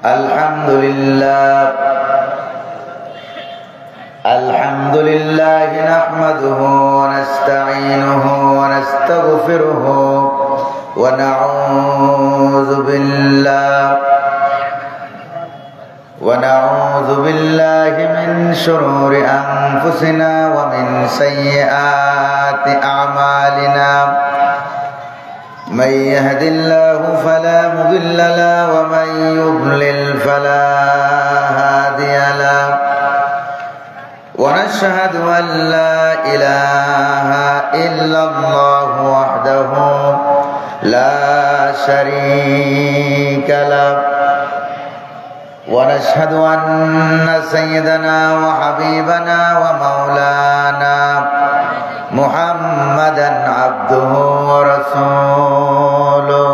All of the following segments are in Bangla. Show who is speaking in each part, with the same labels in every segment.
Speaker 1: الحمد لله نحمده ونستعينه ونستغفره ونعوذ بالله من شرور أنفسنا ومن سيئات أعمالنا من يهد الله فلا مضل له ومن يضلل فلا هادي له ونشهد أن لا إله إلا الله وحده لا شريك له ونشهد أن سيدنا وحبيبنا ومولانا محمدا عبده ورسوله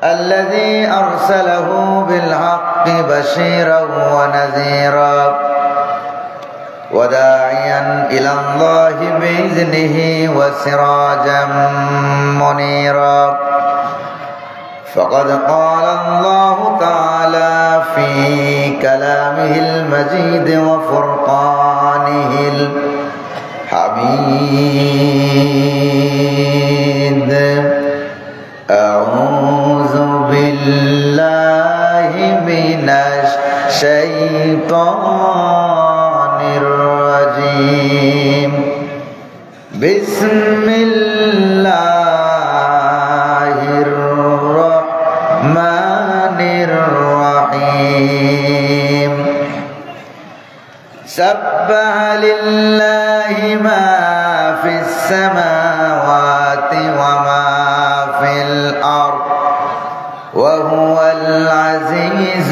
Speaker 1: الذي أرسله بالحق بشيرا ونذيرا وداعيا إلى الله بإذنه وسراجا منيرا فقد قال الله تعالى في كلامه المجيد وفرقانه الحميد أعوذ بالله من الشيطان الرجيم بسم الله الرحمن الرحيم سبح لله ما في السماوات وما في الأرض وهو العزيز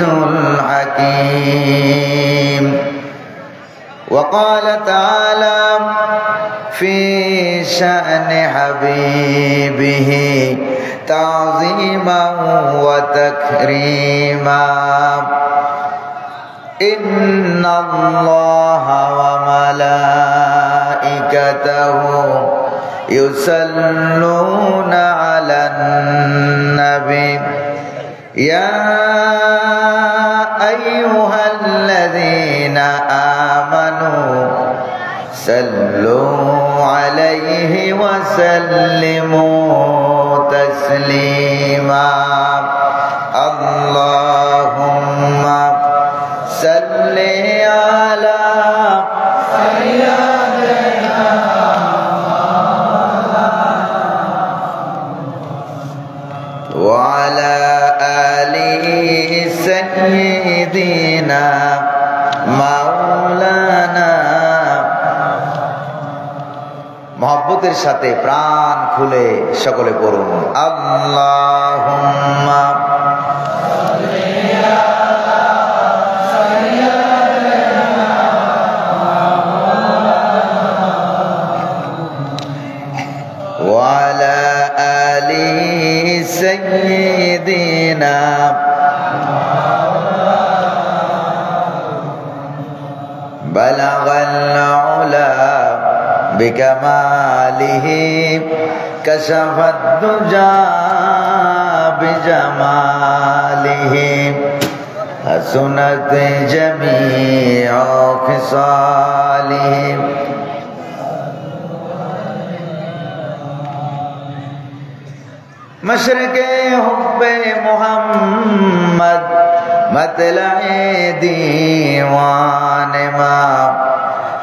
Speaker 1: الحكيم وقال تعالى في شأن حبيبه تعظيما وتكريما إن الله وملائكته يصلون على النبي يا أيها الذين آمنوا صلوا عليه وسلموا تسليما اللهم صل على سيدنا وعلى آله سيدنا مولانا মহব্বতের সাথে প্রাণ খুলে সকলে পড়ুন আল্লাহুম্মা وعلى آل سيدنا بلغ العلا بكماله كشف الدجى بجماله حسنت جميع خصاله مشرق حب محمد مطلع دیوان ما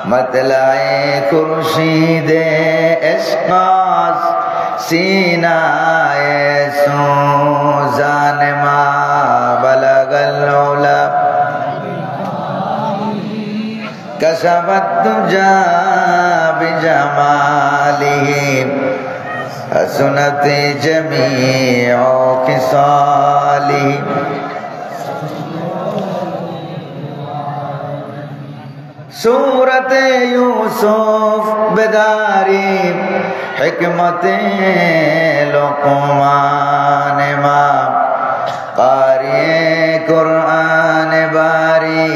Speaker 1: مطلع خورشید عشق سینہ سوزان ما بلغ العلا كشف الدجى بجماله حسنت جميع خصاله सूरत यूसुफ बेदारी हिकमत लुक़मान मा कारी कुरान बारी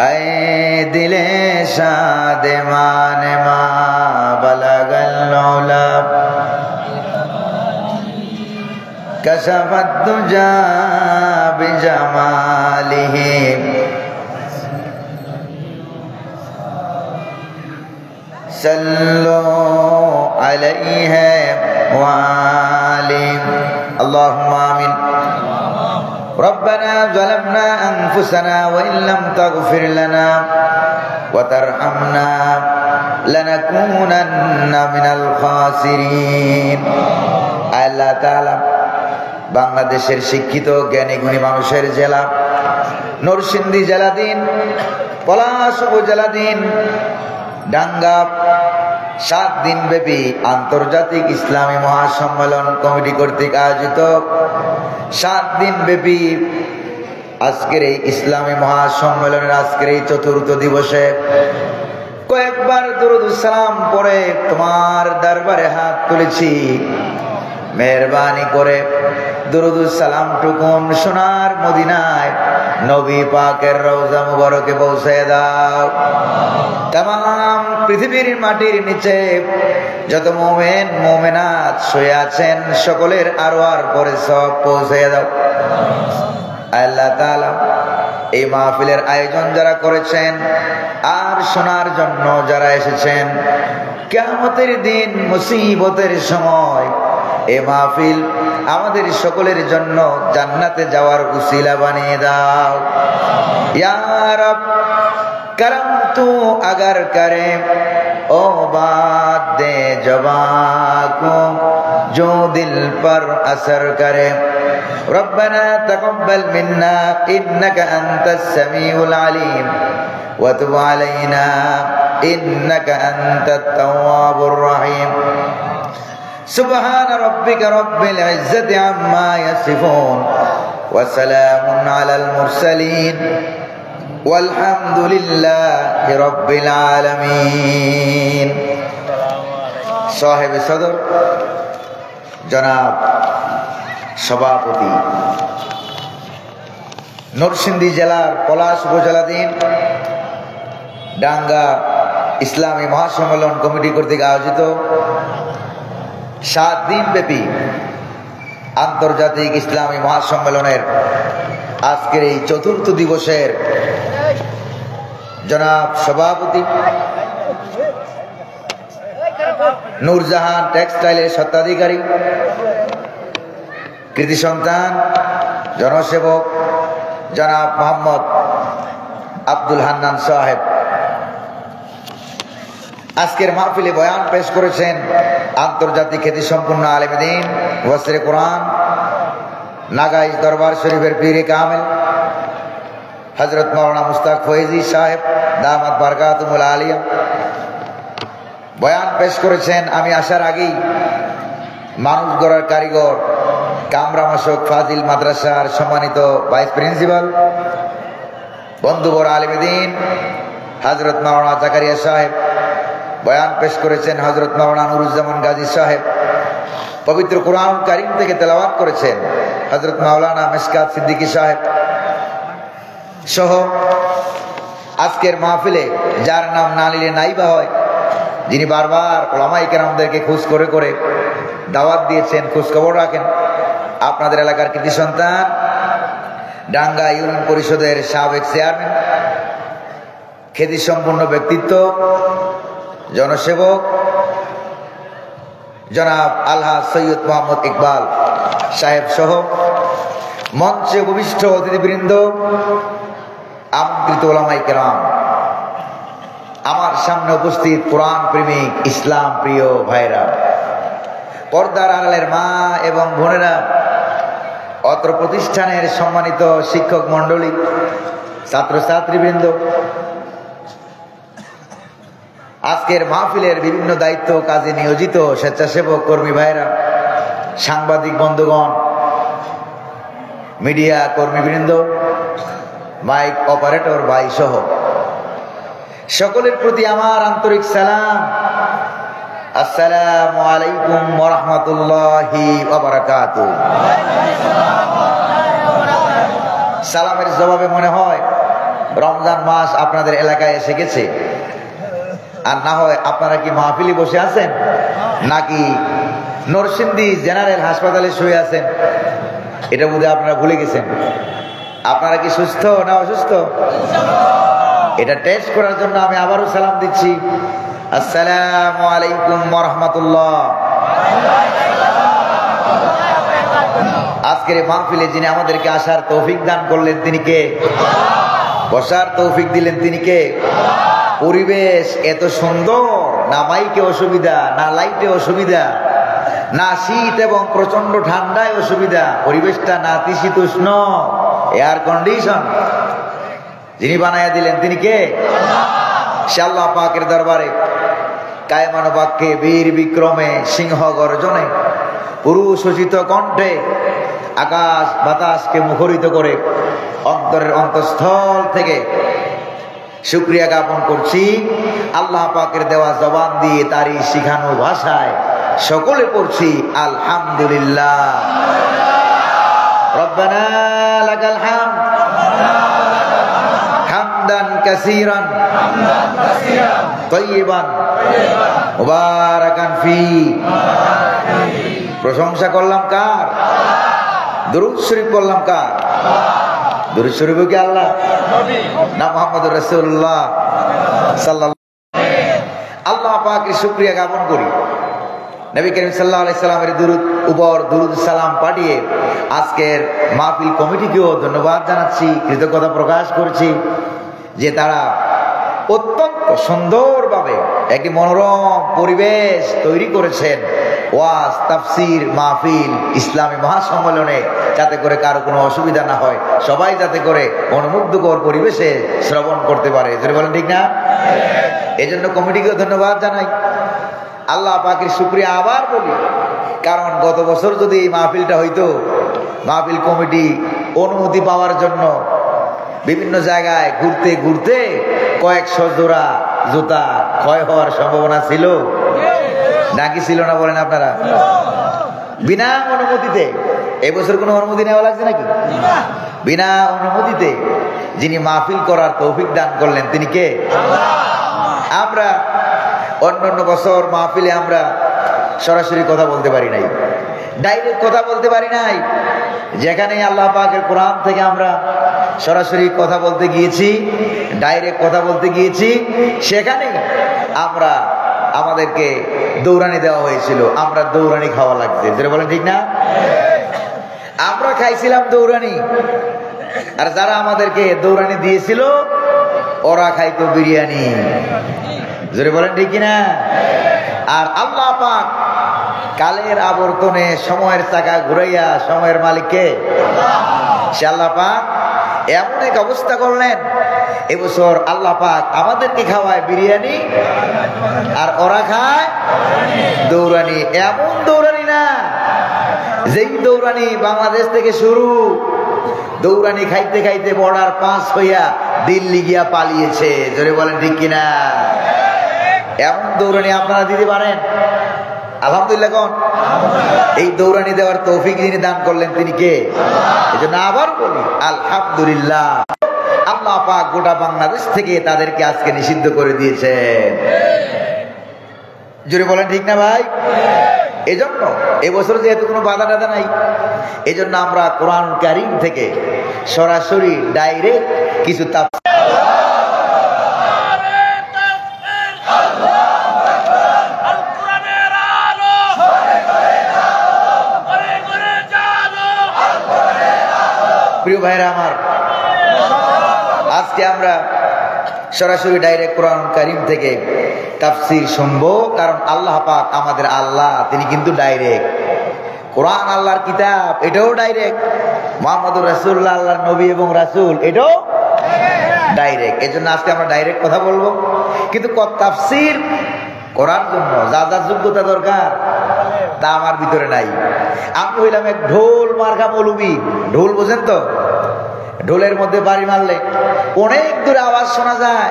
Speaker 1: ऐ दिले शादमान मा बलगल उला كشف الدجى بجماله صلوا عليه وآله اللهم آمين ربنا ظلمنا أنفسنا وإن لم تغفر لنا وترحمنا لنكونن من الخاسرين আল্লাহ তাআলা বাংলাদেশের শিক্ষিত জ্ঞানী গুণী মানুষের জেলা নরসিংদী জেলাধীন পলাশ উপজেলাধীন ডাঙ্গা 7 দিন ব্যাপী আন্তর্জাতিক ইসলামী মহাসম্মেলন কমিটি কর্তৃক আয়োজিত 7 দিন ব্যাপী আজকের এই ইসলামী মহাসম্মেলনের আজকের এই চতুর্থ দিবসে কয়েকবার দুরূদ সালাম পড়ে তোমার দরবারে হাত তুলেছি মেহেরবানি করে দুরূদ সালাম টুকুন সোনার মদিনায় নবী পাকের রওজা মুবারকে পৌঁছে দাও तमाम পৃথিবীর মাটির নিচে যত মুমিন মুমিনাত শুয়ে আছেন সকলের আরওয়ার পরে সব পৌঁছে দাও আল্লাহ তাআলা এই মাহফিলের আয়োজন যারা করেছেন আর শোনার জন্য যারা এসেছেন কিয়ামতের দিন মুসিবতের সময় এই মাহফিল আমাদের সকলের জন্য জান্নাতে যাওয়ার উসিলা বানিয়ে দাও ইয়া রব करम तू अगर करे ओ बात दे जवां को जो दिल पर असर करे रब्बना तक़ब्बल मिन्ना इन्नका अंतस समीउल अलीम व तुब अलैना इन्नका अंतत तव्वाबुर रहीम सुब्हान रब्बिका रब्बिल इज्जति अम्मा यसिफून व सलामुन अलल मुरसलीन walhamdulillahi rabbil alamin সাহেব সদর জনাব সভাপতি নরসিংদী জেলার পলাশ উপজেলাধীন ডাঙ্গা ইসলামী মহাসম্মেলন কমিটি কর্তৃক আয়োজিত 7 দিন ব্যাপী আন্তর্জাতিক ইসলামী মহাসম্মেলনের আজকের এই চতুর্থ দিবসের জনাব সভাপতি নূরজাহান টেক্সটাইলের স্বত্বাধিকারী কৃতি সন্তান জনসেবক জনাব মোহাম্মদ আব্দুল হান্নান সাহেব আজকের মাহফিলে বয়ান পেশ করেছেন আন্তর্জাতিক খ্যাতিসম্পন্ন আলেম দ্বীন ওয়াসিরে কোরআন নাগাইশ দরবার শরীফের পীরে কামেল হযরত মাওলানা মুস্তাক ফয়েজি সাহেব দামাত বারকাতুহুল আলিয়া বয়ান পেশ করেছেন আমি আসার আগেই মানুষ গড়ার কারিগর কামরা মাসক ফাজিল মাদ্রাসার সম্মানিত ভাইস প্রিন্সিপাল বন্ধুবর আলেম দ্বীন হযরত মাওলানা জাকারিয়া সাহেব বয়ান পেশ করেছেন হযরত মাওলানা নুরুজ্জামান গাজী সাহেব পবিত্র কুরআন কারীম থেকে তেলাওয়াত করেছেন হযরত মাওলানা মিশকাত সিদ্দিকী সাহেব সহ আজকের মাহফিলে যার নাম না নিলে নাইবা হয় যিনি বারবার উলামায়ে কেরামদেরকে খোঁজ করে করে দাওয়াত দিয়েছেন খোঁজ খবর রাখেন আপনাদের এলাকার কৃতি সন্তান ডাঙ্গা ইউনিয়ন পরিষদের সাবেক চেয়ারম্যান খ্যাতি সম্পন্ন ব্যক্তিত্ব জনসেবক জনাব আলহাজ সৈয়দ মোহাম্মদ ইকবাল সাহেব সহ মঞ্চে উপবিষ্ট অতিথিবৃন্দ আমন্ত্রিত উলামায়ে কেরাম আমার সামনে উপস্থিত কোরআন প্রেমিক ইসলাম প্রিয় ভাইরা পর্দার আড়ালের মা এবং বোনেরা অত্র প্রতিষ্ঠানের সম্মানিত শিক্ষক মণ্ডলী ছাত্রছাত্রীবৃন্দ আজকের মাহফিলের বিভিন্ন দায়িত্ব কাজে নিয়োজিত স্বেচ্ছাসেবক কর্মী ভাইরা সাংবাদিক বন্ধুগণ মিডিয়া কর্মীবৃন্দ মাইক অপারেটর ভাই সহ সকলের প্রতি আমার আন্তরিক সালাম আসসালামু আলাইকুম ওয়া রাহমাতুল্লাহি ওয়া বারাকাতুহু সালামের জবাবে মনে হয় রমজান মাস আপনাদের এলাকায় এসে গেছে আর না হয় আপনারা কি মাহফিলে বসে আছেন নাকি নরসিংদী জেনারেল হাসপাতালে শুয়ে আছেন, এটা বোধহয় আপনারা ভুলে গেছেন। আপনারা কি সুস্থ না অসুস্থ? এটা টেস্ট করার জন্য আমি আবারও সালাম দিচ্ছি। আসসালামু আলাইকুম ওয়া রাহমাতুল্লাহ। আজকের এই মাহফিলে যিনি আমাদেরকে আসার তৌফিক দান করলেন তিনি কে? বসার তৌফিক দিলেন তিনি কে? পরিবেশ এত সুন্দর, না মাইকে অসুবিধা, না লাইটে অসুবিধা, না শীত এবং প্রচন্ড ঠান্ডায় অসুবিধা, পরিবেশটা নাতিশীতোষ্ণ, এয়ার কন্ডিশন। যিনি বানাইয়া দিলেন তিনি কে? সে আল্লাহ পাকের দরবারে কায়মান বাক্যে, বীর বিক্রমে, সিংহ গর্জনে, পুরুষোচিত কণ্ঠে আকাশ বাতাসকে মুখরিত করে অন্তরের অন্তঃস্থল থেকে শুকরিয়া জ্ঞাপন করছি। আল্লাহ পাকের দেওয়া জবান দিয়ে তারই শিখানো ভাষায় সকলে পড়ছি আলহামদুলিল্লাহ। রব্বানা লাকাল হামদ হামদান কাসীরান তাইয়িবান মুবারাকান ফি। প্রশংসা করলাম কার? দুরূদ শরীফ বললাম কার? দুরূদ শরীফ কি আল্লাহ না মুহাম্মদুর রাসূলুল্লাহ সাল্লাল্লাহু আলাইহি ওয়াসাল্লাম। আল্লাহ পাকের শুকরিয়া জ্ঞাপন করি। নবী করিম সাল্লাল্লাহু আলাইহি সাল্লামের দুরূদ সালাম পাঠিয়ে আজকের মাহফিল কমিটিকেও ধন্যবাদ জানাচ্ছি, কৃতজ্ঞতা প্রকাশ করছি যে তারা অত্যন্ত সুন্দরভাবে একটি মনোরম পরিবেশ তৈরি করেছেন ওয়াজ, তাফসির, মাহফিল, ইসলামী মহাসম্মেলনে, যাতে করে কারো কোনো অসুবিধা না হয়, সবাই যাতে করে মনোমুগ্ধকর পরিবেশে শ্রবণ করতে পারে। যদি বলেন ঠিক না? এই জন্য কমিটিকেও ধন্যবাদ জানাই। আল্লাহ পাকের শুকরিয়া আবার বলি, কারণ গত বছর যদি এই মাহফিলটা হইতো, মাহফিল কমিটি অনুমতি পাওয়ার জন্য বিভিন্ন জায়গায় ঘুরতে ঘুরতে কয়েকশো জোড়া জুতা ক্ষয় হওয়ার সম্ভাবনা ছিল নাকি ছিল না বলেন আপনারা? বিনা অনুমতিতে এবছর কোনো অনুমতি নেওয়া লাগছে নাকি? বিনা অনুমতিতে যিনি মাহফিল করার তৌফিক দান করলেন তিনি কে? আমরা অন্যান্য বছর মাহফিলে আমরা সরাসরি কথা বলতে পারি নাই, ডাইরেক্ট কথা বলতে পারি নাই। যেখানে আল্লাহ পাকের কোরআন থেকে আমরা সরাসরি কথা বলতে গিয়েছি, ডাইরেক্ট কথা বলতে গিয়েছি, সেখানে আমাদেরকে দৌড়ানি দেওয়া হয়েছিল, আমরা দৌড়ানি খাওয়া লাগছে। যেটা বলেন ঠিক না? আমরা খাইছিলাম দৌড়ানি, আর যারা আমাদেরকে দৌড়ানি দিয়েছিল ওরা খাইতো বিরিয়ানি। যেটা বলেন ঠিক কিনা? আর আল্লাহ পাক কালের আবর্তনে সময়ের চাকা ঘুরাইয়া সময়ের মালিককে সে আল্লাহ পাক এমন এক অবস্থা করলেন, এবছর আল্লাহ পাক আমাদেরকে খাওয়ায় বিরিয়ানি আর ওরা খায় দৌড়ানি। এমন দৌড়ানি না যেই দৌড়ানি বাংলাদেশ থেকে শুরু, দৌড়ানি খাইতে খাইতে বর্ডার পাস হইয়া দিল্লি গিয়া পালিয়েছে। জোরে বলেন ঠিক কিনা? এমন দৌড়ানি আপনারা দিতে পারেন? আলহামদুলিল্লাহ। কোন এই দৌড়ানি দেওয়ার তৌফিক যিনি দান করলেন তিনি কে? এই জন্য আবার বলি আলহামদুলিল্লাহ। আল্লাহ পাক গোটা বাংলাদেশ থেকে তাদেরকে আজকে নিষিদ্ধ করে দিয়েছেন। জোরে বলেন ঠিক না ভাই? এজন্য এবছর যেহেতু কোনো বাধা টাধা নাই, এজন্য আমরা কোরআন কারীম থেকে সরাসরি ডাইরেক্ট কিছু প্রিয় ভাইরা আমার, আজকে আমরা সরাসরি ডাইরেক্ট কোরআন কারীম থেকে তাফসীর শুনবো, কারণ আল্লাহ পাক আমাদের আল্লাহ, তিনি কিন্তু ডাইরেক্ট। কোরআন আল্লাহর কিতাব, এটাও ডাইরেক্ট। মুহাম্মদুর রাসূলুল্লাহ আল্লাহর নবী এবং রাসূল, এটাও ডাইরেক্ট। এজন্য আজকে আমরা ডাইরেক্ট কথা বলবো, কিন্তু তাফসীর করার জন্য যা যা যোগ্যতা দরকার তা আমার ভিতরে নাই। আমি হইলাম এক ঢোল মার্কা মৌলবি। ঢোল বোঝেন তো? ঢোলের মধ্যে বাড়ি মারলে অনেক দূরে আওয়াজ শোনা যায়,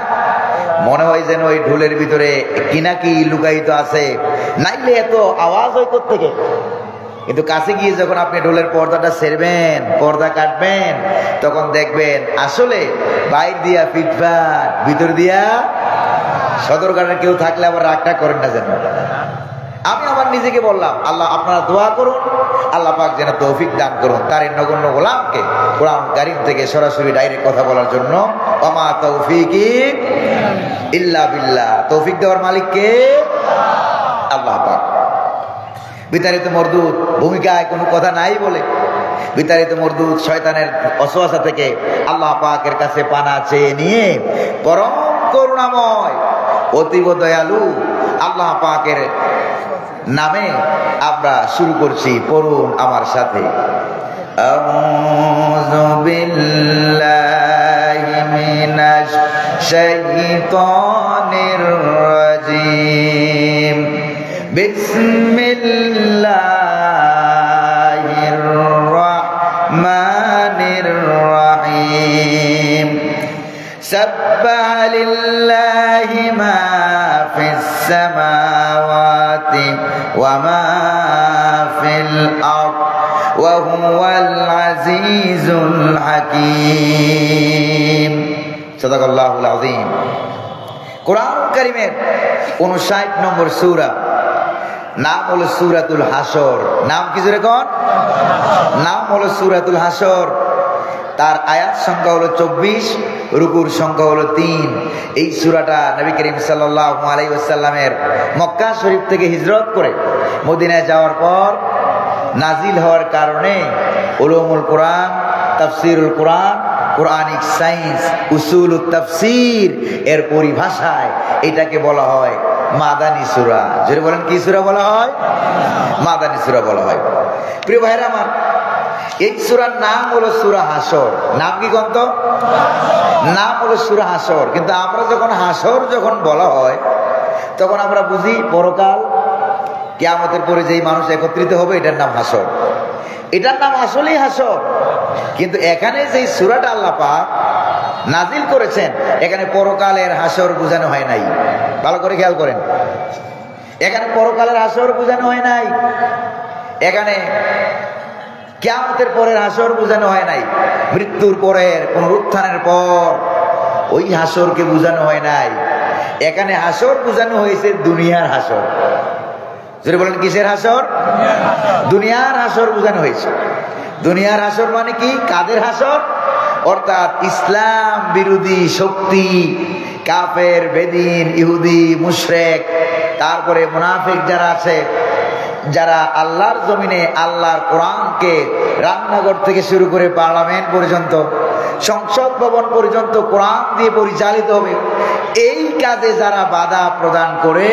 Speaker 1: মনে হয় যেন ওই ঢোলের ভিতরে কি না কি লুকায়িত আছে, নাইলে এত আওয়াজ হয় কোত্থেকে। কিন্তু কাছে গিয়ে যখন আপনি ঢোলের পর্দাটা ছেড়বেন, পর্দা কাটবেন, তখন দেখবেন আসলে বাইর দিয়া ফিটফাট, ভিতর দিয়া সদরঘাটের কেউ থাকলে আবার রাগটা করেন না যেন। আমি আমার নিজেকে বললাম, আল্লাহ আপনারা দোয়া করুন, আল্লাহ পাক যেন তৌফিক দান করুন তার এই নগণ্য গোলামকে কোরআন কারীম থেকে সরাসরি ডাইরেক্ট কথা বলার জন্য। ওমা তৌফিকি ইল্লা বিল্লাহ, তৌফিক দেওয়ার মালিক কে? আল্লাহ পাক। বিতাড়িত মরদুদ ভূমিকায় কোনো কথা নাই বলে বিতাড়িত মরদুদ শয়তানের অসুয়াশা থেকে আল্লাহ পাকের কাছে পানা চেয়ে নিয়ে পরম করুণাময় অতীব দয়ালু আল্লাহ পাকের নামে আমরা শুরু করছি। পড়ুন আমার সাথে, আউযু বিল্লাহি মিনাশ শাইতানির রাজিম, বিসমিল্লাহির রাহমানির রাহিম। সাব্বাহা লিল্লাহি মা ফিস সামাওয়াতি ওয়া মা ফিল আরদ ওয়া হুয়াল আজিজুল হাকীম। সাদাকাল্লাহুল আযীম। কোরআন কারীমের 59 নম্বর সূরা, নাম হলো সূরাতুল হাসর। নাম কি জোরে কোন? নাম হলো সূরাতুল হাসর। তার আয়াত সংখ্যা হলো 24, রুকুর সংখ্যা হলো 3। এই সূরাটা নবী করিম সাল্লাল্লাহু আলাইহি ওয়াসাল্লামের মক্কা শরীফ থেকে হিজরত করে মদিনায় যাওয়ার পর নাজিল হওয়ার কারণে উলুমুল কোরআন, তাফসীরুল কোরআন, কোরআনিক সায়েন্স, উসুলুত তাফসীর এর পরিভাষায় এটাকে বলা হয় মাদানী সূরা। যদি বলেন কি সূরা বলা হয়? মাদানী সূরা বলা হয়। প্রিয় ভাইরা আমার, এই সূরার নাম হলো সূরা হাসর। নাম কি কোন? তো নাম হলো সূরা হাসর। কিন্তু আমরা যখন হাসর যখন বলা হয় তখন আমরা বুঝি পরকাল, কিয়ামতের পরে যেই মানুষ একত্রিত হবে এটার নাম হাসর। এটার নাম আসলেই হাসর। কিন্তু এখানে যেই সূরাটা আল্লাহ পাক নাজিল করেছেন এখানে পরকালের হাসর বোঝানো হয় নাই। ভালো করে খেয়াল করেন, এখানে পরকালের হাসর বোঝানো হয় নাই, এখানে কিয়ামতের পরের হাসর বোঝানো হয় নাই, মৃত্যুর পরের পুনরুত্থানের পর ওই হাসরকে বোঝানো হয় নাই। এখানে হাসর বোঝানো হয়েছে দুনিয়ার হাসর। যদি বলেন কিসের হাসর? দুনিয়ার হাসর বোঝানো হয়েছে। দুনিয়ার হাসর মানে কি? কাদের হাসর? অর্থাৎ ইসলাম বিরোধী শক্তি, কাফের, বেদিন, ইহুদি, মুশরিক, তারপরে মুনাফিক যারা আছে, যারা আল্লাহর জমিনে আল্লাহর কোরআনকে রান্নাঘর থেকে শুরু করে পার্লামেন্ট পর্যন্ত, সংসদ ভবন পর্যন্ত কোরআন দিয়ে পরিচালিত হবে, এই কাজে যারা বাধা প্রদান করে,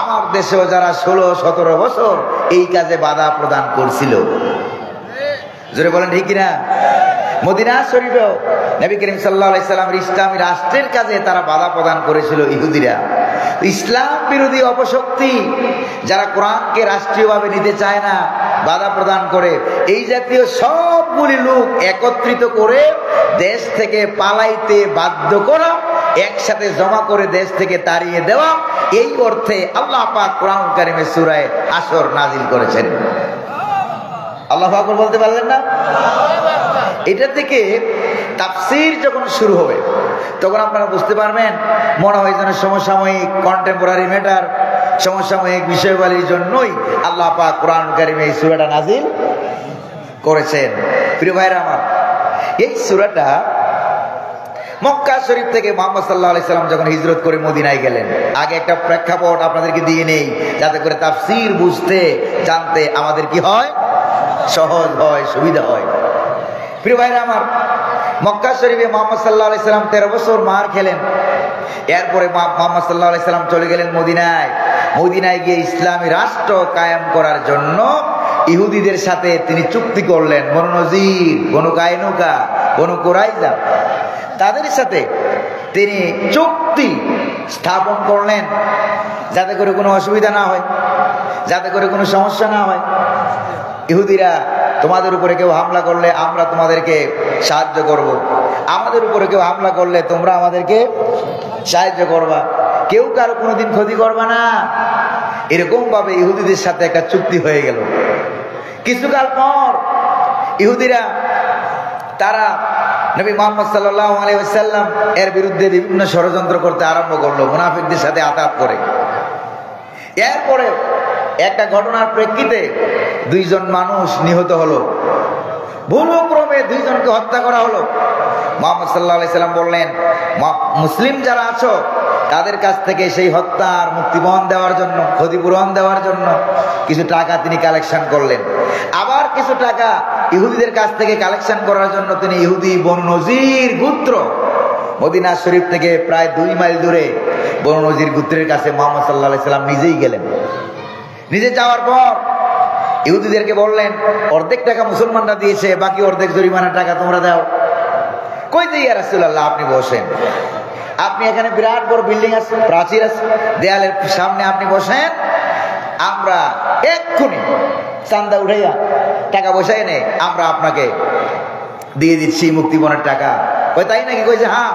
Speaker 1: আমার দেশেও যারা 16-17 বছর এই কাজে বাধা প্রদান করছিল। জোরে বলেন ঠিক কিনা? মদিনা শরীফেও নবী করিম সাল্লাল্লাহু আলাইহি সাল্লাম ইসলামী রাষ্ট্রের কাজে তারা বাধা প্রদান করেছিল ইহুদিরা। ইসলাম বিরোধী অপশক্তি যারা কোরআনকে রাষ্ট্রীয়ভাবে নিতে চায় না, বাধা প্রদান করে, এই জাতীয় সবগুলি লোক একত্রিত করে দেশ থেকে পালাইতে বাধ্য করা, একসাথে জমা করে দেশ থেকে তাড়িয়ে দেওয়া, এই অর্থে আল্লাহ পাক কোরআন কারীমে সূরা হাসর নাজিল করেছেন। আল্লাহু আকবার বলতে পারলেন না? এটা থেকে তাফসীর যখন শুরু হবে তখন আপনারা বুঝতে পারবেন, মনে হয় যেন সমসাময়িক কন্টেম্পোরারি ম্যাটার, সমসাময়িক বিষয়গুলির জন্যই আল্লাহ পাক কোরআন কারীমে এই সূরাটা নাজিল করেছেন। প্রিয় ভাইরা আমার, এই সূরাটা মক্কা শরীফ থেকে মুহাম্মদ সাল্লাল্লাহু আলাইহি সাল্লাম যখন হিজরত করে মদিনায় গেলেন, আগে একটা প্রেক্ষাপট আপনাদেরকে দিয়ে নেই যাতে করে তাফসীর বুঝতে জানতে আমাদের কি হয়, সহজ হয়, সুবিধা হয়। প্রিয় ভাইরা আমার, মক্কা শরীফে মুহাম্মদ সাল্লাল্লাহু আলাইহি সাল্লাম 13 বছর মার খেলেন। এরপরে মুহাম্মদ সাল্লাল্লাহু আলাইহি সাল্লাম চলে গেলেন মদিনায়। মদিনায় গিয়ে ইসলামী রাষ্ট্র কায়েম করার জন্য ইহুদিদের সাথে তিনি চুক্তি করলেন। বনু নজির, বনু কায়নুকা, বনু কুরাইজা, তাদের সাথে তিনি চুক্তি স্থাপন করলেন যাতে করে কোনো অসুবিধা না হয়, যাতে করে কোনো সমস্যা না হয়। ইহুদিরা, তোমাদের উপরে কেউ হামলা করলে আমরা তোমাদেরকে সাহায্য করব, আমাদের উপরে কেউ হামলা করলে তোমরা আমাদেরকে সাহায্য করবা, কেউ কারো কোনোদিন ক্ষতি করবা না। এরকম ভাবে ইহুদিদের সাথে একটা চুক্তি হয়ে গেল। কিছুকাল পর ইহুদিরা তারা নবী মুহাম্মদ সাল্লাল্লাহু আলাইহি ওয়াসাল্লাম এর বিরুদ্ধে বিভিন্ন ষড়যন্ত্র করতে আরম্ভ করলো, মুনাফিকদের সাথে আতাত করে। এরপরে একটা ঘটনার প্রেক্ষিতে দুইজন মানুষ নিহত হলো, ভুলক্রমে দুইজনকে হত্যা করা হলো। মুহাম্মদ সাল্লাল্লাহু আলাইহি সাল্লাম বললেন, মুসলিম যারা আছো তাদের কাছ থেকে সেই হত্যার মুক্তিপণ দেওয়ার জন্য, ক্ষতিপূরণ দেওয়ার জন্য কিছু টাকা তিনি কালেকশন করলেন। আবার কিছু টাকা ইহুদিদের কাছ থেকে কালেকশন করার জন্য তিনি ইহুদি বনু নজির গোত্র, মদিনা শরীফ থেকে প্রায় 2 মাইল দূরে বনু নজির গোত্রের কাছে মুহাম্মদ সাল্লাল্লাহু আলাইহি সাল্লাম নিজেই গেলেন। নিজে যাওয়ার পর ইহুদিদেরকে বললেন, অর্ধেক টাকা মুসলমানরা দিয়েছে, বাকি অর্ধেক জরিমানার টাকা তোমরা দাও। কই যে ইয়া রাসূলুল্লাহ, আপনি বসেন, আপনি এখানে বিরাট বড় বিল্ডিং আছে, প্রাচীর আছে, দেয়ালের সামনে আপনি বসেন, আমরা এক্ষুনি চান্দা উঠাইয়া টাকা বসাই নে আমরা আপনাকে দিয়ে দিচ্ছি মুক্তিপণের টাকা। কই তাই নাকি? কইছে হ্যাঁ।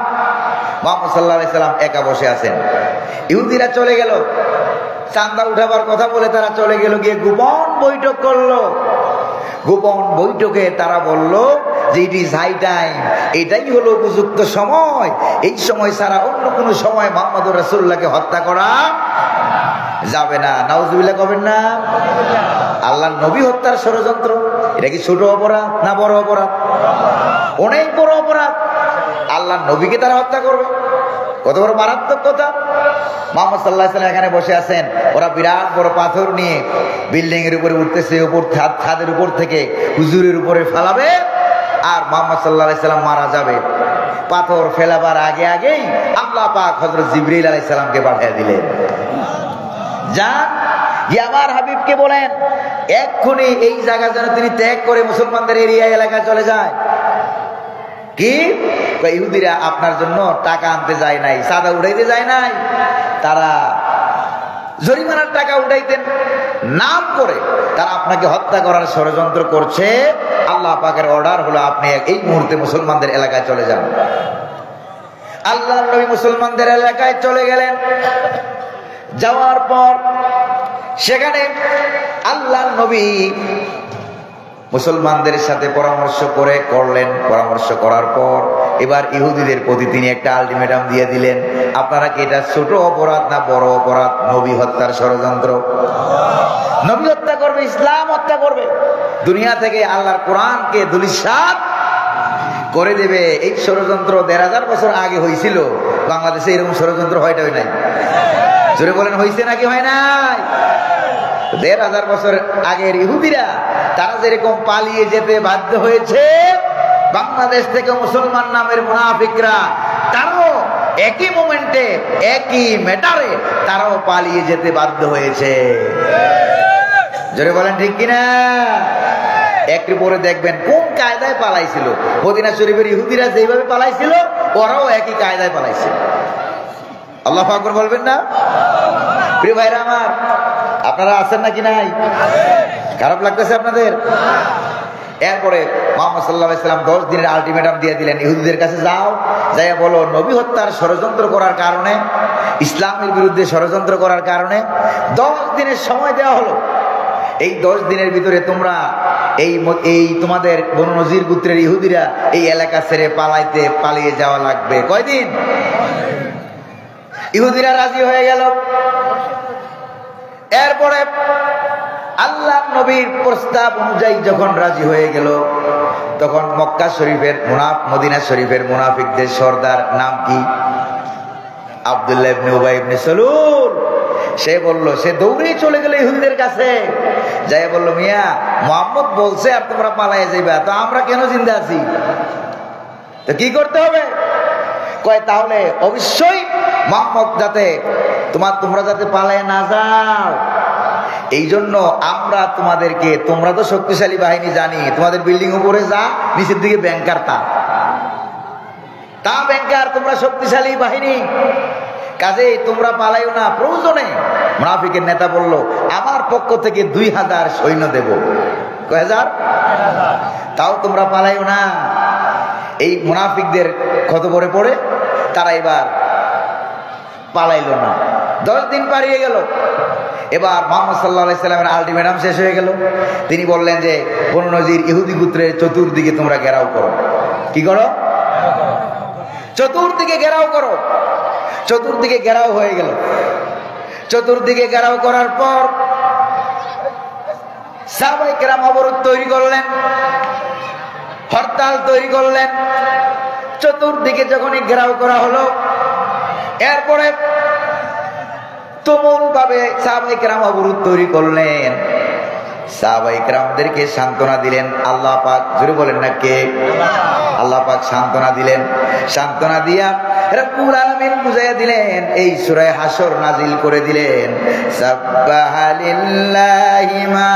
Speaker 1: মুহাম্মদ সাল্লাল্লাহু আলাইহি সাল্লাম একা বসে আছেন, ইহুদিরা চলে গেল, চান্দা উঠাবার কথা বলে তারা চলে গেল, গিয়ে গোপন বৈঠক করলো। গোপন বৈঠকে তারা বলল যে ইট ইজ হাই টাইম, এটাই হলো উপযুক্ত সময়, এই সময় ছাড়া অন্য কোন সময় মুহাম্মদুর রাসূলুল্লাহকে হত্যা করা যাবে না। নাউজুবিল্লাহ কবেন না? আল্লাহর নবী হত্যার ষড়যন্ত্র, এটা কি ছোট অপরাধ না বড় অপরাধ? অনেক বড় অপরাধ। আল্লাহর নবীকে তারা হত্যা করবে, কত বড় মারাত্মক কথা। মুহাম্মদ সাল্লাল্লাহু আলাইহি সাল্লাম এখানে বসে আছেন, ওরা বিরাট বড় পাথর নিয়ে বিল্ডিং এর উপরে উঠতেছে, উপর ছাদের উপর থেকে হুজুরের উপরে ফালাবে, আর মুহাম্মদ সাল্লাল্লাহু আলাইহি সাল্লাম মারা যাবে। পাথর ফেলাবার আগে আগেই আল্লাহ পাক হযরত জিবরাইল আলাইহিস সালামকে পাঠিয়ে দিলেন, যান গিয়ে আমার হাবিবকে বলেন এক্ষুনি এই জায়গা যেন তিনি ত্যাগ করে মুসলমানদের এরিয়া এলাকায় চলে যায়। কি? ইহুদিরা আপনার জন্য টাকা আনতে যায় নাই, চাঁদা উঠাইতে যায় নাই, তারা জরিমানার টাকা উঠাইতেন নাম করে তারা আপনাকে হত্যা করার ষড়যন্ত্র করছে। আল্লাহ পাকের অর্ডার হলো আপনি এই মুহূর্তে মুসলমানদের এলাকায় চলে যান। আল্লাহর নবী মুসলমানদের এলাকায় চলে গেলেন। যাওয়ার পর সেখানে আল্লাহর নবী মুসলমানদের সাথে পরামর্শ করলেন। পরামর্শ করার পর এবার ইহুদিদের প্রতি তিনি একটা আলটিমেটাম দিয়ে দিলেন, আপনারা কি এটা ছোট অপরাধ না বড় অপরাধ? নবী হত্যার ষড়যন্ত্র। নবী হত্যা করবে, ইসলাম হত্যা করবে, দুনিয়া থেকে আল্লাহর কোরআনকে ধূলিসাৎ করে দেবে। এই ষড়যন্ত্র ১৫০০ বছর আগে হয়েছিল বাংলাদেশে, এরকম ষড়যন্ত্র হয়টা হয় নাই? জোরে বলেন, হয়েছে নাকি হয় নাই? ১৫০০ বছর আগের ইহুদিরা তারা যেরকম পালিয়ে যেতে বাধ্য হয়েছে, বাংলাদেশ থেকে মুসলমান নামের মুনাফিকরা তারাও একই মোমেন্টে একই ম্যাটারে তারাও পালিয়ে যেতে বাধ্য হয়েছে। জোরে বলেন ঠিক কিনা? একটু পরে দেখবেন কোন কায়দায় পালাইছিল। মদিনা শরীফের ইহুদিরা যেভাবে পালাইছিল ওরাও একই কায়দায় পালাইছিল। আল্লাহু আকবার বলবেন না? প্রিয় ভাইরা আমার, আপনারা আছেন নাকি নাই? খারাপ লাগতেছে আপনাদের? এরপরে মুহাম্মদ সাল্লাল্লাহু আলাইহি সাল্লাম 10 দিনের আলটিমেটাম দিয়ে দিলেন, ইহুদিদের কাছে যাও, যাইয়া বলো নবী হত্যার ষড়যন্ত্র করার কারণে, ইসলামের বিরুদ্ধে ষড়যন্ত্র করার কারণে 10 দিনের সময় দেওয়া হলো। এই 10 দিনের ভিতরে তোমরা এই তোমাদের বনু নজির গোত্রের ইহুদিরা এই এলাকা ছেড়ে পালিয়ে যাওয়া লাগবে। কয়দিন? ইহুদিরা রাজি হয়ে গেল। এরপরে আল্লাহ নবীর প্রস্তাব অনুযায়ী যখন রাজি হয়ে গেল, তখন মক্কা শরীফের মদিনা শরীফের মুনাফিকদের সর্দার নাম কি? আব্দুল্লাহ ইবনে উবাই ইবনে সালুল। সে বলল, সে দৌড়ে চলে গেল ইহুদিদের কাছে, যাই বলল, মিয়া মুহাম্মদ বলছে আর তোমরা পালায়ে যাইবা, তো আমরা কেন জিন্দা আছি? তো কি করতে হবে? কয় তাহলে অবশ্যই মুহাম্মদ যাতে তোমরা যাতে পালায়ে না যাও, এই জন্য আমরা তোমাদেরকে, তোমরা তো শক্তিশালী বাহিনী জানি, তোমাদের বিল্ডিং উপরে যা, নিচের দিকে ব্যাংকার তা ব্যাংকার, তোমরা শক্তিশালী বাহিনী, কাজেই তোমরা পালাইও না। প্রয়োজনে মুনাফিকের নেতা বলল, আমার পক্ষ থেকে 2000 সৈন্য দেব। কয় হাজার? তাও তোমরা পালাইও না। এই মুনাফিকদের খবরে পড়ে তারা এবার পালাইল না। 10 দিন পারিয়ে গেল। এবার মুহাম্মদ সাল্লাল্লাহু আলাইহি সাল্লামের আলটিমেটাম শেষ হয়ে গেল। তিনি বললেন যে বনু নজির ইহুদি গোত্রের চতুর্দিকে তোমরা ঘেরাও করো। কি করো? চতুর্দিকে ঘেরাও করো। চতুর্দিকে ঘেরাও হয়ে গেল। চতুর্দিকে ঘেরাও করার পর সাহাবায়ে কেরাম অবরোধ তৈরি করলেন, হরতাল তৈরি করলেন। চতুর্দিকে যখনই ঘেরাও করা হলো, এরপরে তুমুল ভাবে সাহাবায়ে কেরাম অবরোধ তৈরি করলেন। সাহাবায়ে কেরামদেরকে সান্ত্বনা দিলেন আল্লাহ পাক। জোরে বলেন না কে? আল্লাহ পাক সান্ত্বনা দিলেন। সান্ত্বনা দিয়া রব্বুল আলামিন বুঝাইয়া দিলেন, এই সূরা হাসর নাজিল করে দিলেন, সাব্বাহা লিল্লাহি মা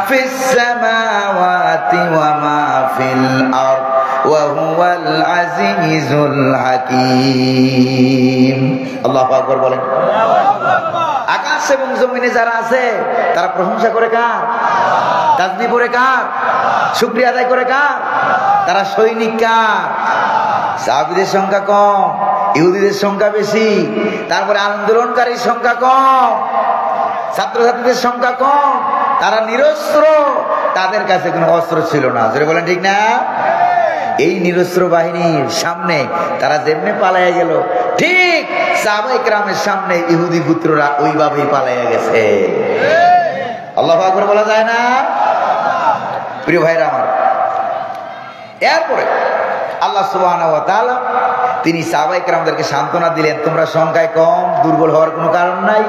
Speaker 1: ফিস সামাওয়াতি ওয়া মা ফিল আরদ ওয়া হুয়াল আজিজুল হাকীম। আল্লাহু আকবার বলেন। আকাশ এবং জমিনে যারা আছে তারা প্রশংসা করে কার? তাসবিহ পড়ে কার? শুকরিয়া আদায় করে কার? তারা সৈনিক কার? সাহাবীদের সংখ্যা কম, ইহুদিদের সংখ্যা বেশি। তারপরে আন্দোলনকারীর সংখ্যা কম, ছাত্রছাত্রীদের সংখ্যা কম। তারা নিরস্ত্র, তাদের কাছে কোনো অস্ত্র ছিল না। জোরে বলেন ঠিক না? এই নিরস্ত্র বাহিনীর সামনে তারা যেমনে পালাইয়া গেল, ঠিক সাহাবায়ে কেরামের সামনে ইহুদি পুত্ররা ওইভাবেই পালাইয়া গেছে। আল্লাহু আকবার বলা যায় না? প্রিয় ভাইরা আমার, এরপরে আল্লাহ সুবহানাহু ওয়া তাআলা তিনি সাহাবায়ে কেরামদেরকে সান্ত্বনা দিলেন, তোমরা সংখ্যায় কম, দুর্বল হওয়ার কোনো কারণ নাই।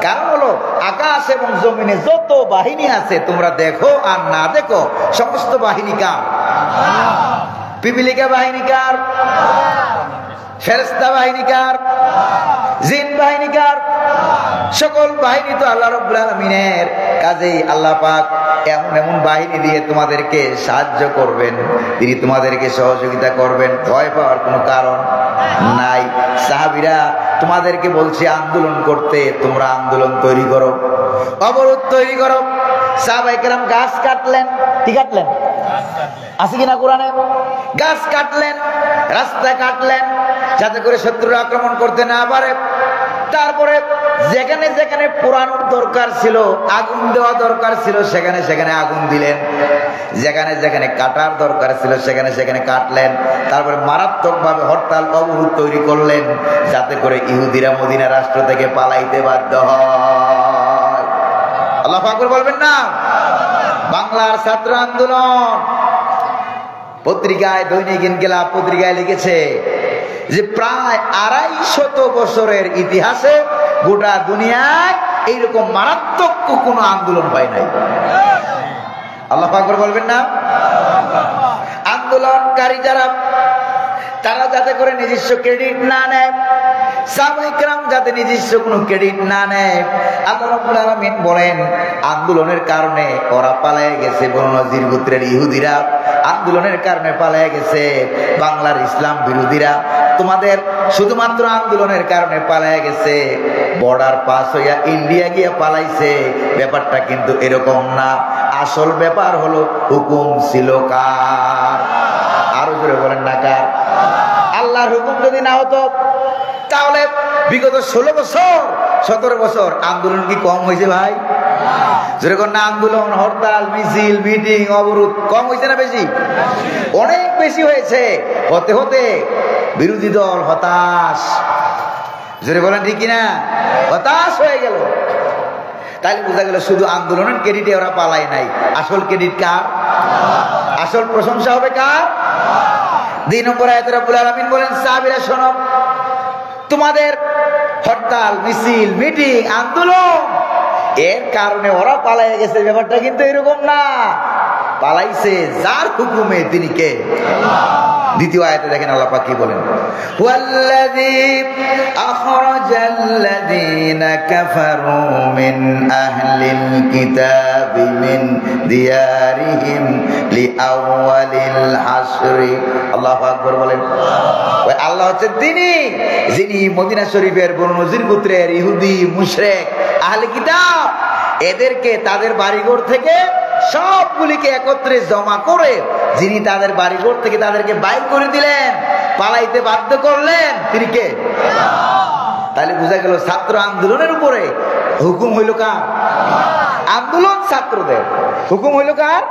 Speaker 1: কারণ হলো আকাশ এবং জমিনে যত বাহিনী আছে তোমরা দেখো আর না দেখো, সমস্ত বাহিনী কার? পিপিলিকা বাহিনী কার? ফেরেশতা বাহিনী কার? জিন বাহিনী কার? সকল বাহিনী তো আল্লাহ রাব্বুল আলামিনের। কাজেই আল্লাহ পাক এমন এমন বাহিনী দিয়ে তোমাদেরকে সাহায্য করবেন, তিনি তোমাদেরকে সহযোগিতা করবেন। ভয় পাওয়ার কোনো কারণ নাই। সাহাবীরা তোমাদেরকে বলছে আন্দোলন করতে, তোমরা আন্দোলন তৈরি করো, অবরোধ তৈরি করো। সাহাবায়ে কেরাম গাছ কাটলেন। কি কাটলেন? আছে কিনা কোরআনে? গাছ কাটলেন, রাস্তা কাটলেন, যাতে করে শত্রুরা আক্রমণ করতে না পারে। তারপরে যেখানে যেখানে পোড়ানোর দরকার ছিল, আগুন দেওয়া দরকার ছিল, সেখানে সেখানে আগুন দিলেন। যেখানে যেখানে কাটার দরকার ছিল সেখানে সেখানে কাটলেন। তারপরে মারাত্মকভাবে হরতাল অবরোধ তৈরি করলেন, যাতে করে ইহুদিরা মদিনা রাষ্ট্র থেকে পালাইতে বাধ্য হয়। আল্লাহু আকবার বলবেন না? বাংলার ছাত্র আন্দোলন পত্রিকায়, দৈনিক ইনকিলাব পত্রিকায় লিখেছে যে প্রায় 250 বছরের ইতিহাসে গোটা দুনিয়ায় এইরকম মারাত্মক কোনো আন্দোলন হয় নাই। আল্লাহু আকবার বলবেন না? আন্দোলনকারী যারা, তারা যাতে করে নিজস্ব ক্রেডিট না নেয়, সাহাবায়ে কেরাম যাতে নিজস্ব কোনো ক্রেডিট না নেয়, আল্লাহ রাব্বুল আলামিন বলেন আন্দোলনের কারণে ওরা পালায়ে গেছে। বনু নজির গোত্রের ইহুদিরা আন্দোলনের কারণে পালায়ে গেছে। বাংলার ইসলাম বিরোধীরা তোমাদের শুধুমাত্র আন্দোলনের কারণে পালায়ে গেছে, বর্ডার পাস হইয়া ইন্ডিয়া গিয়া পালাইছে। ব্যাপারটা কিন্তু এরকম না। আসল ব্যাপার হলো হুকুম ছিল কার? আরো জোরে বলেন না কার? আল্লাহর হুকুম যদি না হতো তাহলে বিগত 16 বছর 17 বছর আন্দোলন কি কম হয়েছে ভাই? যেরকম না, আন্দোলন, হরতাল, মিছিল, মিটিং, অবরোধ কম হয়েছে না বেশি? অনেক বেশি হয়েছে। হতে হতে বিরোধী দল হতাশ। জোরে বলেন ঠিক কিনা? হতাশ হয়ে গেল। তাই বোঝা গেল শুধু আন্দোলনের ক্রেডিটে ওরা পালায় নাই। আসল ক্রেডিট কার? আসল প্রশংসা হবে কার? 2 নম্বর আয়াতে রব্বুল আলামিন বলেন, সাহাবীরা শোনো, তোমাদের হরতাল, মিছিল, মিটিং, আন্দোলন এর কারণে ওরা পালাইয়া গেছে, ব্যাপারটা কিন্তু এরকম না। পালাইছে যার হুকুমে, তিনি কে? দ্বিতীয় আয়াতে দেখেন আল্লাহ পাক কি বলেন, হুয়াল্লাযী আখরাজাল্লাযীনা কাফারু মিন আহলিল কিতাবি মিন দিয়ারিহিম লিআওয়ালিল হাসরি। আল্লাহু আকবার বলেন। ওই আল্লাহ হচ্ছেন তিনি যিনি মদিনা শরীফের বনু নজির গোত্রের ইহুদি, মুশরিক, আহলে কিতাব এদেরকে তাদের বাড়িঘর থেকে সবগুলিকে একত্রে জমা করে যিনি তাদের বাড়িঘর থেকে তাদেরকে বাইর করে দিলেন, পালাইতে বাধ্য করলেন, তিনি কে? তাহলে বোঝা গেল ছাত্র আন্দোলনের উপরে হুকুম হইল কার? আন্দোলন ছাত্রদের। হুকুম হইল কার?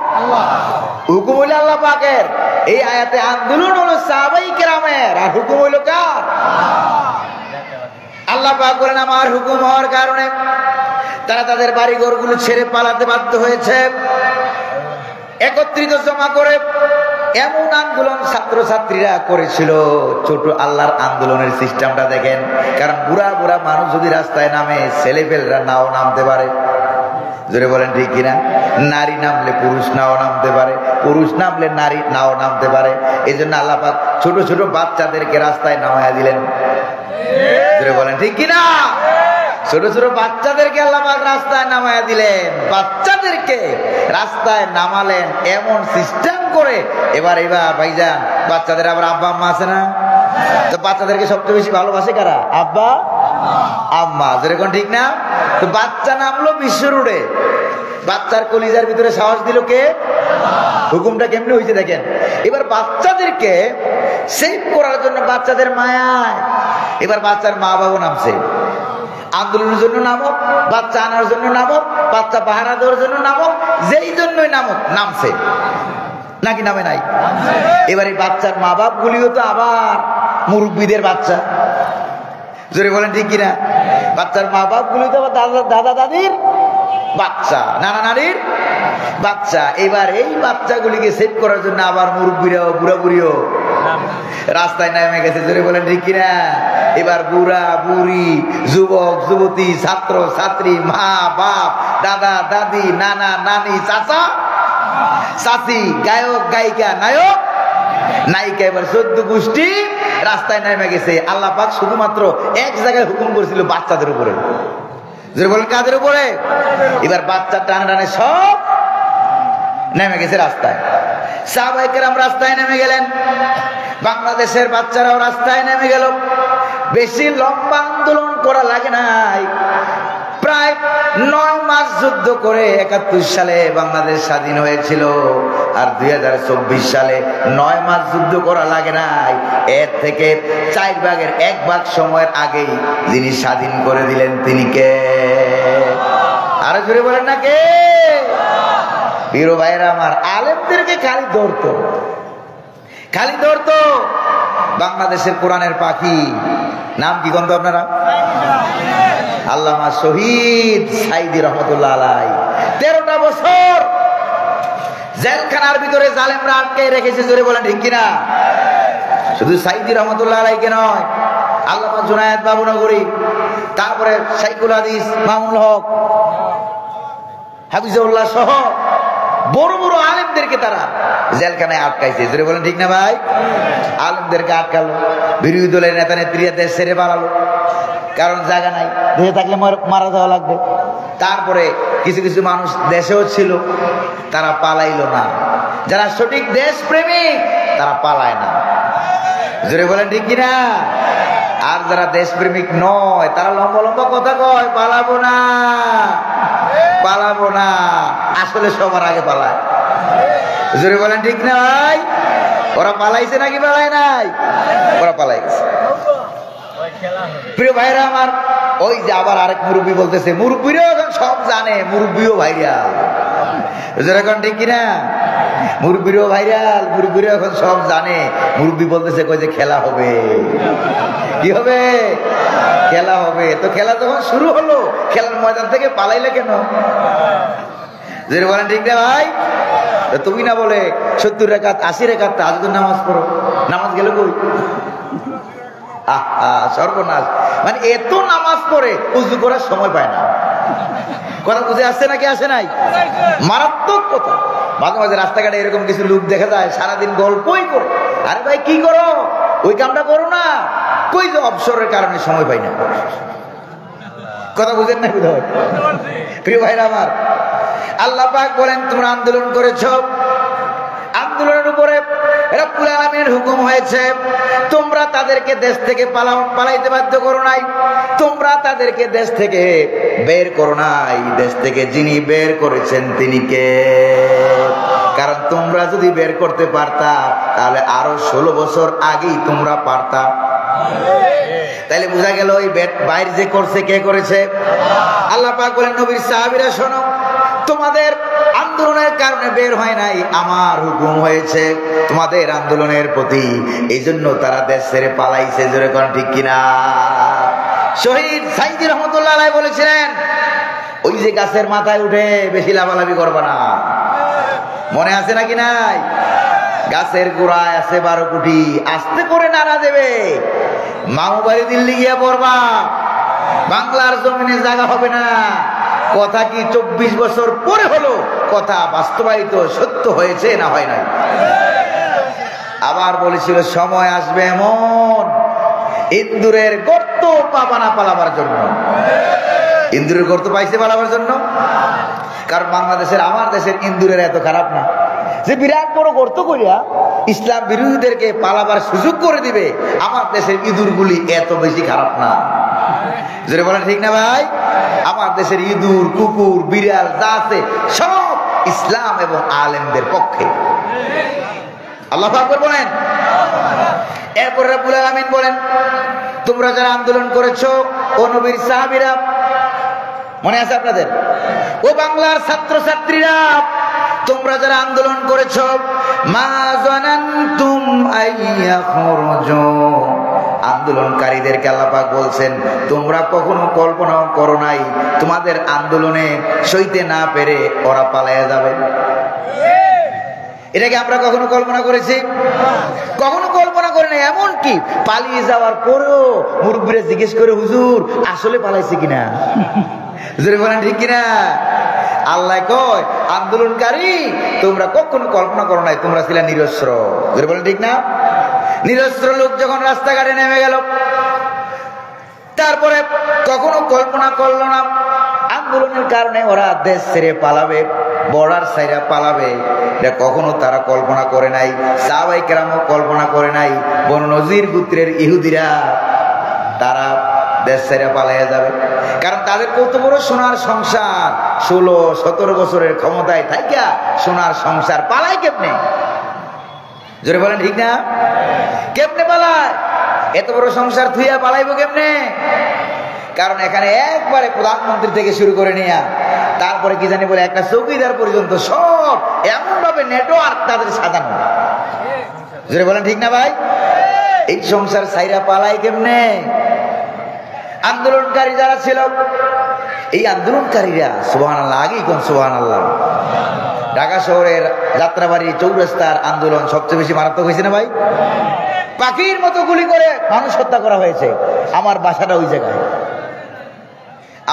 Speaker 1: হুকুম হইল আল্লাহ পাকের। এই আয়াতে আন্দোলন হলো সাহাবায়ে কেরামের, আর হুকুম হইল কার? আল্লাহ পাক বলেন আমার হুকুম হওয়ার কারণে তারা তাদের বাড়িঘরগুলো ছেড়ে পালাতে বাধ্য হয়েছে। একত্রিত জমা করে এমন আন্দোলন ছাত্রছাত্রীরা করেছিল, ছোট আল্লাহর আন্দোলনের সিস্টেমটা দেখেন। কারণ বুড়া বুড়া মানুষ যদি রাস্তায় নামে, ছেলেপেলেরা নাও নামতে পারে, জোরে বলেন ঠিক কিনা? নারী নামলে পুরুষ নাও নামতে পারে, পুরুষ নামলে নারী নাও নামতে পারে। এই জন্য আল্লাহ পাক ছোট ছোট বাচ্চাদেরকে রাস্তায় নামায়া দিলেন, জোরে বলেন ঠিক কিনা? ছোট ছোট বাচ্চাদেরকে আল্লাহ পাক রাস্তায় নামায়া দিলেন, বাচ্চাদেরকে রাস্তায় নামালেন এমন সিস্টেম করে। এবার ভাইজান, বাচ্চাদের আবার আব্বা আম্মা আছে না? তো বাচ্চাদেরকে সবচেয়ে বেশি ভালোবাসে কারা? আব্বা আম্মা, যেরকম ঠিক না? তো বাচ্চা নামলো বিশ্ব রোডে, বাচ্চার কলিজার ভিতরে সাহস দিল কে? হুকুমটা কেমনে হয়েছে দেখেন। এবার বাচ্চাদেরকে সেভ করার জন্য বাচ্চাদের মায়ায় এবার বাচ্চার মা বাবা নামছে, আন্দোলনের জন্য নামক, বাচ্চা আনার জন্য নামক, বাচ্চা পাহারা দেওয়ার জন্য নামক, যেই জন্যই নামক নামছে, নাকি নামে নাই? এবার এই বাচ্চার মা বাপ গুলিও তো আবার মুরব্বীদের বাচ্চা, জোরে বলেন ঠিক কিনা? বাচ্চার মা বাপ গুলি তো আবার দাদা দাদির বাচ্চা, নানা নারীর বাচ্চা। এবার এই বাচ্চাগুলিকে সেভ করার জন্য আবার মুরব্বীরাও বুড়া বুড়িও রাস্তায় নেমে গেছে, জোরে বলেন ঠিক কিনা? এবার বুড়া বুড়ি, যুবক যুবতী, ছাত্র ছাত্রী, মা বাপ, দাদা দাদি, নানা নানি, চাচা চাচি, গায়ক গায়িকা, নায়ক নায়িকা, এবার 14 গোষ্ঠী রাস্তায় নেমে গেছে। আল্লাহ পাক শুধুমাত্র এক জায়গায় হুকুম করেছিল, বাচ্চাদের উপরে, জোরে বলেন কাদের উপরে? এবার বাচ্চা টানে টানে সব নেমে গেছে রাস্তায়। সাহাবায়ে কেরাম রাস্তায় নেমে গেলেন, বাংলাদেশের বাচ্চারাও রাস্তায় নেমে গেল। বেশি লম্বা আন্দোলন করা লাগে নাই, প্রায় 9 মাস যুদ্ধ করে 71 সালে বাংলাদেশ স্বাধীন হয়েছিল। আর 2024 সালে 9 মাস যুদ্ধ করা লাগে নাই, এর থেকে 4 ভাগের 1 ভাগ সময়ের আগেই যিনি স্বাধীন করে দিলেন তিনি কে? আরো জোরে বলেন না কে? বীর ভাইয়েরা আমার, আলেমদেরকে খালি ধরতো, খালি ধরতো। বাংলাদেশের কোরআনের পাখি নাম কি গন্ধ আপনারা? আল্লামা শহীদ সাইদি রহমতুল্লাহ আলাই 13টা বছর জেলখানার ভিতরে জালেমরা আটকে রেখেছে, জোরে বলেন ঠিক কিনা? শুধু সাইদি রহমতুল্লাহ আলাইকে নয়, আল্লামা জুনায়েদ বাবুনগরী, তারপরে শাইখুল হাদিস মামুনুল হক হাফিজুল্লাহ সহ বড় বড় আলেমদেরকে তারা জেলখানায় আটকাইছে, জোরে বলেন ঠিক না ভাই? আলেমদেরকে আটকালো, বিরোধী দলের নেতা নেত্রীরা দেশ ছেড়ে পালালো, কারণ জায়গা নাই, দেশে থাকলে মারা যাওয়া লাগবে। তারপরে কিছু কিছু মানুষ দেশেও ছিল, তারা পালাইলো না। যারা সঠিক দেশ প্রেমিক তারা পালায় না, জোরে বলেন ঠিক কিনা? আর যারা দেশপ্রেমিক নয় তারা লম্বা লম্বা কথা কয়, পালাবো না পালাবো না, আসলে সবার আগে পালায়, জোরে বলেন ঠিক না ভাই? ওরা পালাইছে নাকি পালায় নাই? ওরা পালাই গেছে। প্রিয় ভাইরা আমার, ওই যে আবার আরেক মুরব্বী বলতেছে, মুরব্বীরাও এখন সব জানে, মুরব্বীও ভাইরাল, এখন ঠিক কিনা? মুরব্বীরাও ভাইরাল, মুরব্বীরাও এখন সব জানে। মুরব্বী বলতেছে কই যে খেলা হবে, কি হবে? খেলা হবে। তো খেলা যখন শুরু হলো, খেলার ময়দান থেকে পালাইলে কেন? যদি বলেন ঠিক না ভাই? তুমি না বলে 70 রাকাত 80 রাকাত তাহাজ্জুদের নামাজ পড়ো, নামাজ গেল কই? সর্বনাশ। মানে এত নামাজ পড়ে উযু করার সময় পায় না। কথা বুঝে আসছে নাকি আসে নাই? মারাত্মক কথা। মাঝে মাঝে রাস্তাঘাটে এরকম কিছু লোক দেখা যায়, সারাদিন গল্পই করে। আরে ভাই কি করো? ওই কামটা করো না। কই যে অবসরের কারণে সময় পাই না। কথা বুঝেন না বোধহয়? প্রিয় ভাইরা আমার, আল্লাহ পাক বলেন তোমরা আন্দোলন করেছ, আন্দোলনের উপরে রব্বুল আলামিনের হুকুম হয়েছে, তোমরা তাদেরকে দেশ থেকে পালাইতে বাধ্য করো নাই, তোমরা তাদেরকে দেশ থেকে বের করো নাই। দেশ থেকে যিনি বের করেছেন তিনি কে? কারণ তোমরা যদি বের করতে পারতা তাহলে আরো 16 বছর আগেই তোমরা পারতা। তাইলে বোঝা গেল ওই বাইর যে করছে কে করেছে? আল্লাহ পাক বলেন নবীর সাহাবীরা শোনো, তোমাদের আন্দোলনের কারণে বের হয় নাই, আমার হুকুম হয়েছে তোমাদের আন্দোলনের প্রতি, এই জন্য তারা দেশ ছেড়ে পালাইছে। জোরে কোন ঠিক কিনা? শহীদ সাইদি রহমতুল্লাহ আলাইহি বলেছিলেন, ওই যে গাছের মাথায় উঠে বেশি লাফালাফি করবা না, মনে আছে নাকি নাই? গাছের গোড়ায় আছে 12 কোটি, আস্তে করে নাড়া দেবে, মামু বাড়ি দিল্লি গিয়া পড়বা, বাংলার জমিনে জায়গা হবে না। কথা কি 24 বছর পরে হলো, কথা বাস্তবায়িত সত্য হয়েছে না হয় নাই? আবার বলেছিল সময় আসবে এমন ইন্দুরের গর্ত পাবা না পালাবার জন্য। ইন্দুরের গর্ত পাইছে পালাবার জন্য? কারণ বাংলাদেশের, আমার দেশের ইন্দুরের এত খারাপ না যে বিরাট বড় গর্ত করিয়া ইসলাম বিরোধীদেরকে পালাবার সুযোগ করে দিবে। আমার দেশের ইঁদুরগুলি এত বেশি খারাপ না, যদি বলেন ঠিক না ভাই? আমার দেশের ইঁদুর, কুকুর, বিড়াল যা আছে সব ইসলাম এবং আলেমদের পক্ষে। আল্লাহু আকবার বলেন। এরপর রব্বুল আলামিন বলেন, তোমরা যারা আন্দোলন করেছো ও নবীর সাহাবীরা, মনে আছে আপনাদের? ও বাংলার ছাত্র ছাত্রীরা, তোমরা যারা আন্দোলন করেছো, মা জানান্তুম আইয়াখরুজু, আন্দোলনকারীদেরকে আল্লাহ পাক বলছেন তোমরা কখনো কল্পনাও করো নাই তোমাদের আন্দোলনে সইতে না পেরে ওরা পালায়া যাবে। এটাকে আমরা কখনো কল্পনা করেছি? কখনো কল্পনা করি না। এমনকি পালিয়ে যাওয়ার পরেও মুরব্বীরা জিজ্ঞেস করে, হুজুর আসলে পালাইছে কিনা? হুজুর বলেন ঠিক কিনা? আল্লাহ কয় আন্দোলনকারী তোমরা কখনো কল্পনা করো নাই, তোমরা ছিলে নিরস্ত্র। হুজুর বলেন ঠিক না? নিরস্ত্র লোক যখন রাস্তাঘাটে নেমে গেল, তারপরে কখনো কল্পনা করলো না আন্দোলনের কারণে ওরা দেশ ছেড়ে পালাবে, বর্ডার ছেড়ে পালাবে। এটা কখনো তারা কল্পনা করে নাই, সাহাবায়ে কেরামও কল্পনা করে নাই। বনু নজির গোত্রের ইহুদিরা তারা দেশ ছেড়ে পালাইয়া যাবে, কারণ তাদের কত বড় সোনার সংসার, 16-17 বছরের ক্ষমতায় থাইকা সোনার সংসার পালায় কেমনে? জোরে বলেন ঠিক না? কেমনে পালায়? এত বড় সংসার থুইয়া পালাইবো কেমনে? কারণ এখানে একবারে প্রধানমন্ত্রী থেকে শুরু করে নিয়া তারপরে কি জানি বলে একটা চৌকিদার পর্যন্ত সব এমন ভাবে নেটওয়ার্ক তাদের সাজানো। জোরে বলেন ঠিক না ভাই? এই সংসার ছাইরা পালায় কেমনে? আন্দোলনকারী যারা ছিল, এই আন্দোলনকারীরা সুবহানাল্লাহ, আগেই কোন সুবহানাল্লাহ, ঢাকা শহরের যাত্রাবাড়ি চৌরাস্তার আন্দোলন সবচেয়ে বেশি মারাত্মক হয়েছে না ভাই? পাখির মতো গুলি করে মানুষ হত্যা করা হয়েছে। আমার বাসাটা ওই জায়গায়,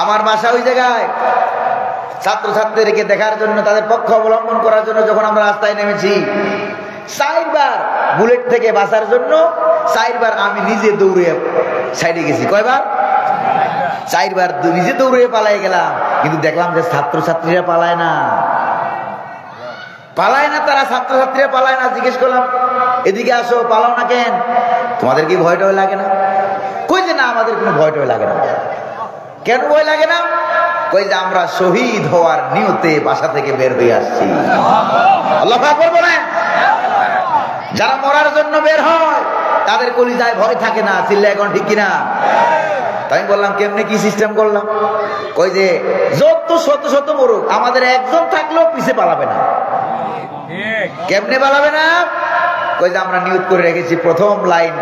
Speaker 1: আমার বাসা ওই জায়গায়। ছাত্রছাত্রীদেরকে দেখার জন্য, তাদের পক্ষ অবলম্বন করার জন্য যখন আমরা রাস্তায় নেমেছি, 4 বার বুলেট থেকে বাঁচার জন্য 4 বার আমি নিজে দৌড়ে সাইডে গেছি। কয়বার? 4 বার নিজে দৌড়ে পালাই গেলাম, কিন্তু দেখলাম যে ছাত্রছাত্রীরা পালায় না, পালায় না তারা, ছাত্রছাত্রীরা পালায় না। জিজ্ঞেস করলাম এদিকে আসো, পালাও না কেন? তোমাদের কি ভয় টয় লাগে না? কই যে না, আমাদের কোনো ভয় টয় লাগে না। কেন ভয় লাগে না? কই যে আমরা শহীদ হওয়ার নিয়তে বাসা থেকে বের হয়ে আসছি। আল্লাহু আকবার বলেন। যারা মরার জন্য বের হয় তাদের কলিজায় ভয় থাকে না। চিল্লা এখন ঠিক কিনা? তাই বললাম কেমনে কি সিস্টেম করলাম? কই যে যত শত শত মরুক, আমাদের একজন থাকলেও পিছে পালাবে না। কেমনে পালাবে না? কই যে আমরা নিয়ত করে রেখেছি প্রথম লাইন,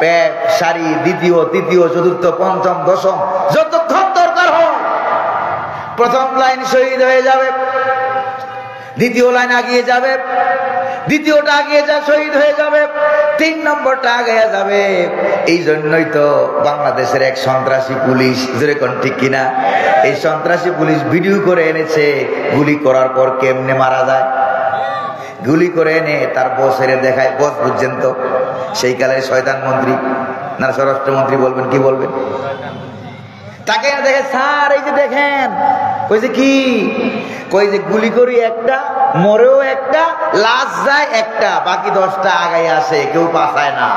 Speaker 1: ব্যাগ, সারি, দ্বিতীয়, তৃতীয়, চতুর্থ, পঞ্চম, দশম, যতক্ষণ দরকার হয় প্রথম লাইন শহীদ হয়ে যাবে, দ্বিতীয় লাইন আগিয়ে যাবে, দ্বিতীয়টা আগিয়ে যা শহীদ হয়ে যাবে, 3 নম্বরটা আগিয়ে যাবে। এই জন্যই তো বাংলাদেশের এক সন্ত্রাসী পুলিশ, যেরকম ঠিক কিনা, এই সন্ত্রাসী পুলিশ ভিডিও করে এনেছে গুলি করার পর কেমনে মারা যায়। গুলি করে এনে তার বসের দেখায়। বস বুঝছেন তো, সেই কালের শয়তান মন্ত্রী না স্বরাষ্ট্রমন্ত্রী বলবেন, কি বলবেন? তাকে দেখে, স্যার এই যে দেখেন। কই যে কি? কই যে গুলি করি একটা, মরেও একটা, লাশ যায় একটা, বাকি 10টা আগাই আসে, কেউ পাছায় না,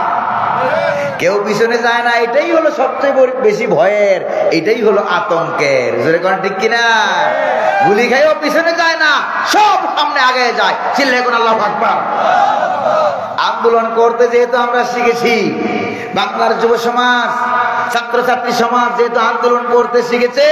Speaker 1: কেউ পিছনে যায় না। এটাই হলো সবচেয়ে বেশি ভয়ের, এটাই হলো আতঙ্কের। জোরে কোন ঠিক কিনা? গুলি খাইও পিছনে যায় না, সব সামনে আগে যায়। চিল্লায় কোন আল্লাহু আকবার। আন্দোলন করতে যেহেতু আমরা শিখেছি, বাংলার যুব সমাজ, ছাত্রছাত্রী সমাজ যেহেতু আন্দোলন করতে শিখেছে,